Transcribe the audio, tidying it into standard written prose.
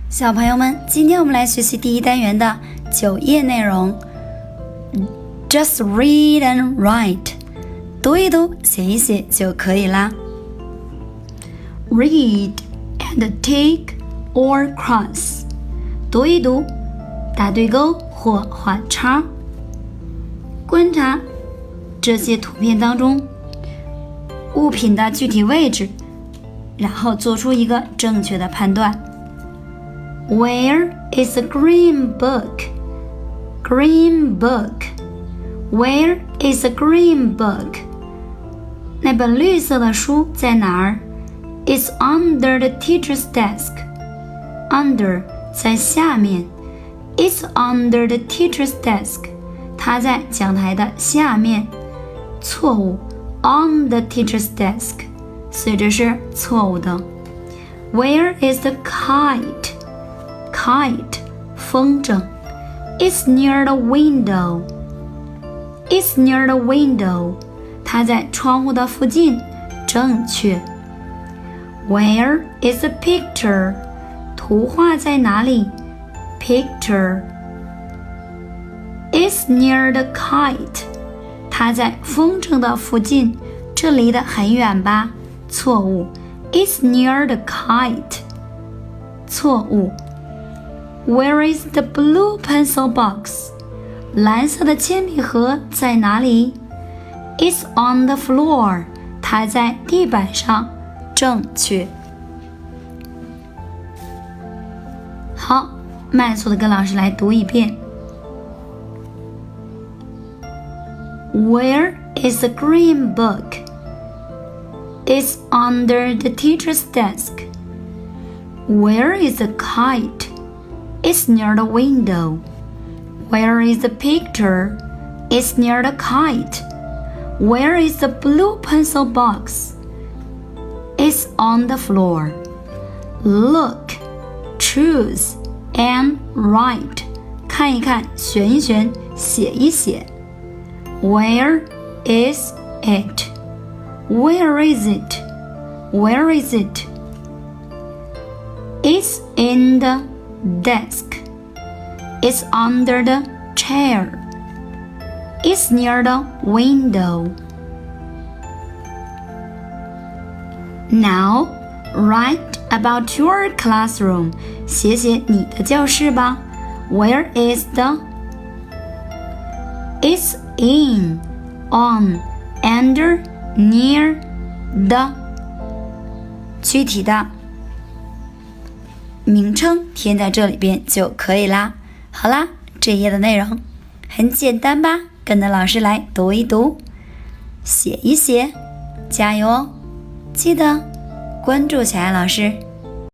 小朋友们，今天我们来学习第一单元的9页内容。Just read and write， 读一读，写一写就可以啦。Read and tick or cross， 读一读，打对勾或画叉。观察这些图片当中物品的具体位置，然后做出一个正确的判断。Where is the green book? Green book. Where is the green book? 那本绿色的书在哪儿？ It's under the teacher's desk. Under 在下面。It's under the teacher's desk. 它在讲台的下面。错误。On the teacher's desk. 所以这是错误的。Where is the kite?Kite 风筝 It's near the window. It's near the window. 它在窗户的附近，正确。Where is the picture? 图画在哪里？ Picture. It's near the kite. 它在风筝的附近，这离得很远吧？错误。It's near the kite. 错误。Where is the blue pencil box? 蓝色的铅笔盒在哪里？ It's on the floor. 它在地板上，正确。好，慢速的跟老师来读一遍。Where is the green book? It's under the teacher's desk. Where is the kite?It's near the window. Where is the picture? It's near the kite. Where is the blue pencil box? It's on the floor. Look, choose, and write. 看一看，选一选，写一写。Where is it? Where is it? Where is it? It's in the desk. It's under the chair. It's near the window. Now, write about your classroom. 写写你的教室吧。Where is the? It's in, on, under, near, the. 具体的名称填在这里边就可以啦。好啦，这一页的内容很简单吧？跟着老师来读一读，写一写，加油哦！记得关注小艾老师。